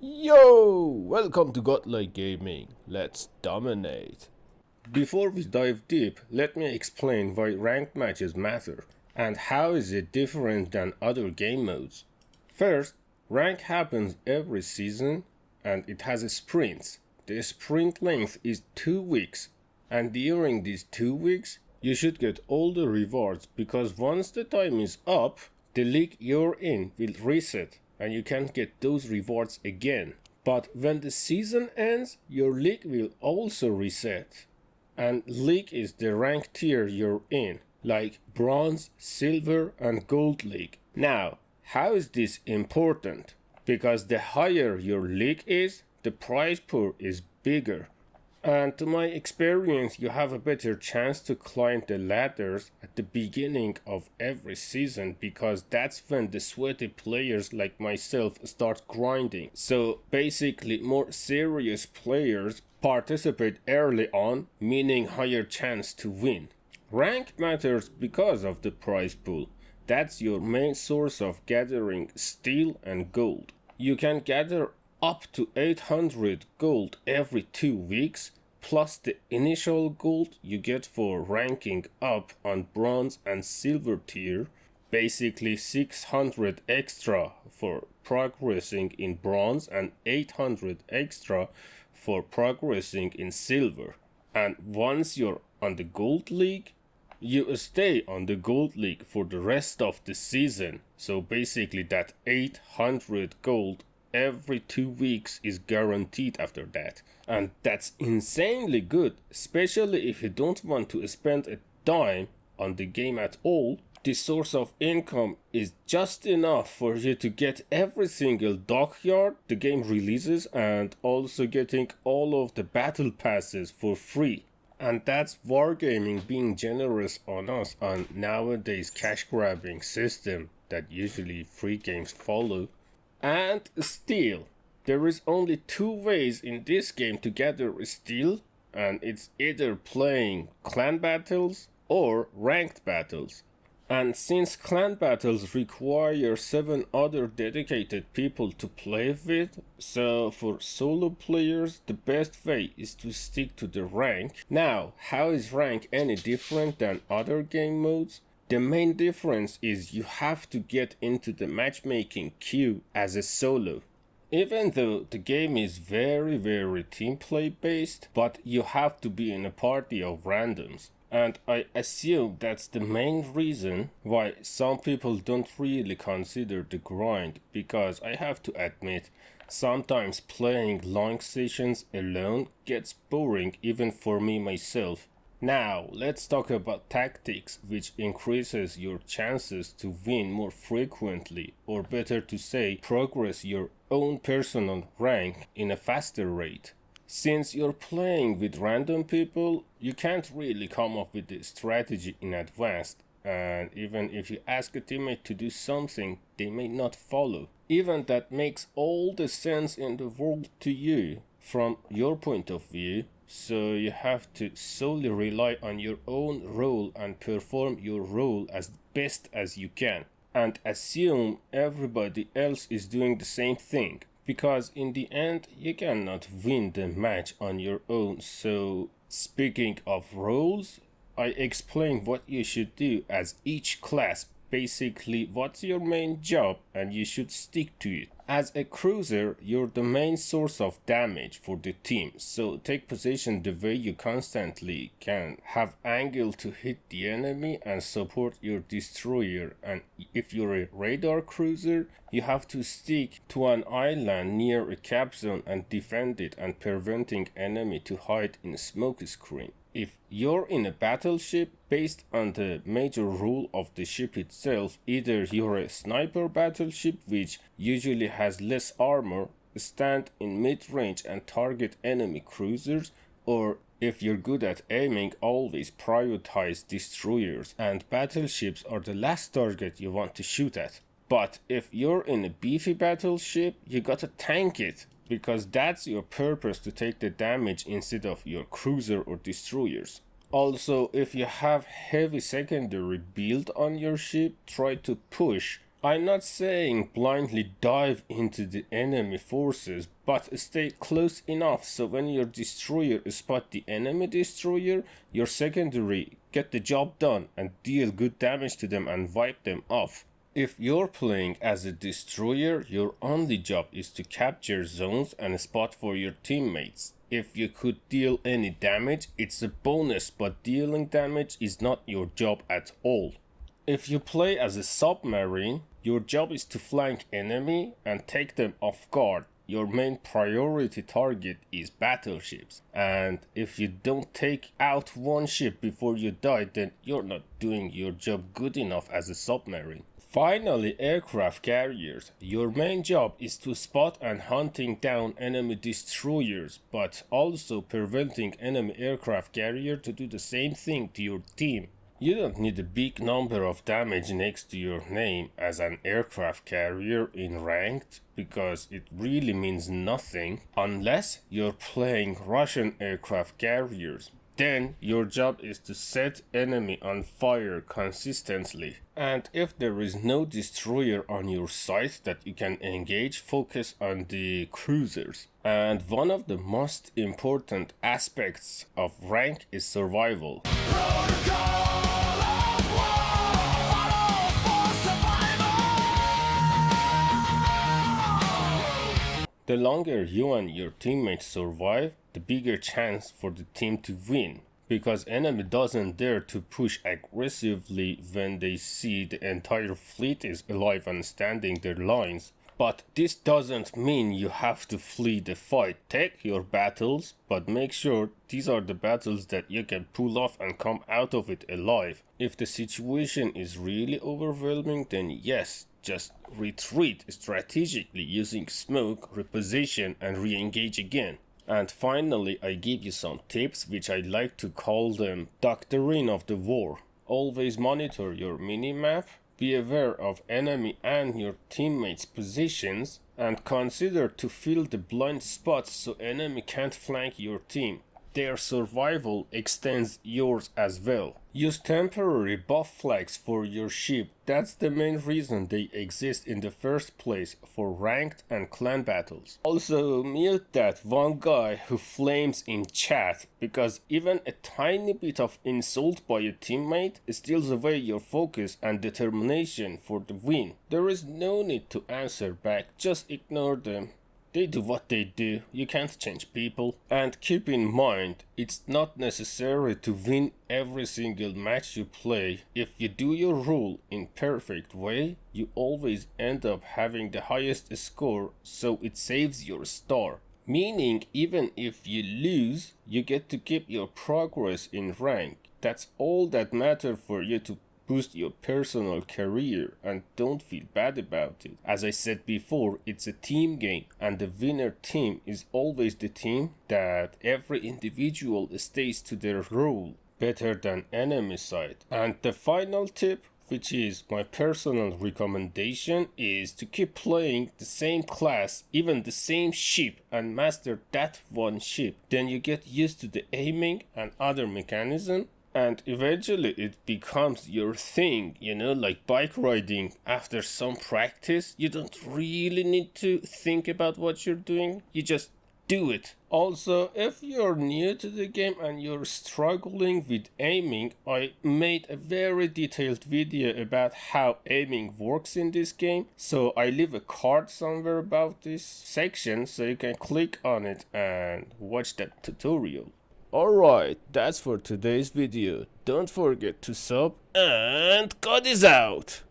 Yo! Welcome to Godlike Gaming. Let's dominate. Before we dive deep, let me explain why ranked matches matter and how is it different than other game modes. First, rank happens every season and it has sprints. The sprint length is 2 weeks, and during these 2 weeks, you should get all the rewards because once the time is up, the league you're in will reset and you can't get those rewards again. But when the season ends, your league will also reset. And league is the rank tier you're in, like bronze, silver, and gold league. Now, how is this important? Because the higher your league is, the prize pool is bigger. And to my experience, you have a better chance to climb the ladders at the beginning of every season because that's when the sweaty players like myself start grinding. So basically, more serious players participate early on, meaning higher chance to win. Rank matters because of the prize pool. That's your main source of gathering steel and gold. You can gather up to 800 gold every 2 weeks, plus the initial gold you get for ranking up on bronze and silver tier, basically 600 extra for progressing in bronze and 800 extra for progressing in silver. And once you're on the gold league, you stay on the gold league for the rest of the season. So basically that 800 gold every 2 weeks is guaranteed after that. And that's insanely good, especially if you don't want to spend a dime on the game at all. This source of income is just enough for you to get every single dockyard the game releases and also getting all of the battle passes for free. And that's Wargaming being generous on us on nowadays cash grabbing system that usually free games follow. And steel. There is only 2 ways in this game to gather steel, and it's either playing clan battles or ranked battles. And since clan battles require 7 other dedicated people to play with, so for solo players the best way is to stick to the rank. Now, how is rank any different than other game modes? The main difference is you have to get into the matchmaking queue as a solo. Even though the game is very team play based, but you have to be in a party of randoms. And I assume that's the main reason why some people don't really consider the grind, because I have to admit, sometimes playing long sessions alone gets boring even for me myself. Now, let's talk about tactics, which increases your chances to win more frequently, or better to say, progress your own personal rank in a faster rate. Since you're playing with random people, you can't really come up with a strategy in advance, and even if you ask a teammate to do something, they may not follow. Even that makes all the sense in the world to you, from your point of view. So you have to solely rely on your own role and perform your role as best as you can. And assume everybody else is doing the same thing. Because in the end, you cannot win the match on your own. So speaking of roles, I explain what you should do as each class. Basically, what's your main job and you should stick to it. As a cruiser, you're the main source of damage for the team, so take position the way you constantly can. Have angle to hit the enemy and support your destroyer, and if you're a radar cruiser, you have to stick to an island near a cap zone and defend it and preventing enemy to hide in a smoke screen. If you're in a battleship, based on the major rule of the ship itself, either you're a sniper battleship, which usually has less armor, stand in mid-range and target enemy cruisers, or if you're good at aiming, always prioritize destroyers, and battleships are the last target you want to shoot at. But if you're in a beefy battleship, you gotta tank it, because that's your purpose, to take the damage instead of your cruiser or destroyers. Also, if you have heavy secondary build on your ship, try to push I'm not saying blindly dive into the enemy forces, but stay close enough so when your destroyer spot the enemy destroyer, your secondary get the job done and deal good damage to them and wipe them off. If you're playing as a destroyer, your only job is to capture zones and spot for your teammates. If you could deal any damage, it's a bonus, but dealing damage is not your job at all. If you play as a submarine, your job is to flank enemy and take them off guard. Your main priority target is battleships. And if you don't take out one ship before you die, then you're not doing your job good enough as a submarine. Finally, aircraft carriers. Your main job is to spot and hunting down enemy destroyers, but also preventing enemy aircraft carrier to do the same thing to your team. You don't need a big number of damage next to your name as an aircraft carrier in ranked, because it really means nothing unless you're playing Russian aircraft carriers. Then your job is to set enemy on fire consistently. And if there is no destroyer on your side that you can engage, focus on the cruisers. And one of the most important aspects of rank is survival. The longer you and your teammates survive, the bigger chance for the team to win, because enemy doesn't dare to push aggressively when they see the entire fleet is alive and standing their lines. But this doesn't mean you have to flee the fight. Take your battles, but make sure these are the battles that you can pull off and come out of it alive. If the situation is really overwhelming, then yes, just retreat strategically using smoke, reposition and re-engage again. And finally, I give you some tips which I like to call them doctrine of the war. Always monitor your minimap, be aware of enemy and your teammates' positions, and consider to fill the blind spots so enemy can't flank your team. Their survival extends yours as well. Use temporary buff flags for your ship. That's the main reason they exist in the first place for ranked and clan battles. Also mute that one guy who flames in chat, because even a tiny bit of insult by a teammate steals away your focus and determination for the win. There is no need to answer back, just ignore them. They do what they do, you can't change people. And keep in mind, it's not necessary to win every single match you play. If you do your role in perfect way, you always end up having the highest score, so it saves your star. Meaning, even if you lose, you get to keep your progress in rank. That's all that matters for you to boost your personal career, and don't feel bad about it. As I said before, it's a team game, and the winner team is always the team that every individual stays to their role better than enemy side. And the final tip, which is my personal recommendation, is to keep playing the same class, even the same ship, and master that one ship. Then you get used to the aiming and other mechanism, and eventually it becomes your thing, you know, like bike riding. After some practice, you don't really need to think about what you're doing, you just do it. Also, if you're new to the game and you're struggling with aiming, I made a very detailed video about how aiming works in this game, so I leave a card somewhere about this section so you can click on it and watch that tutorial. Alright, that's for today's video. Don't forget to sub, and God is out!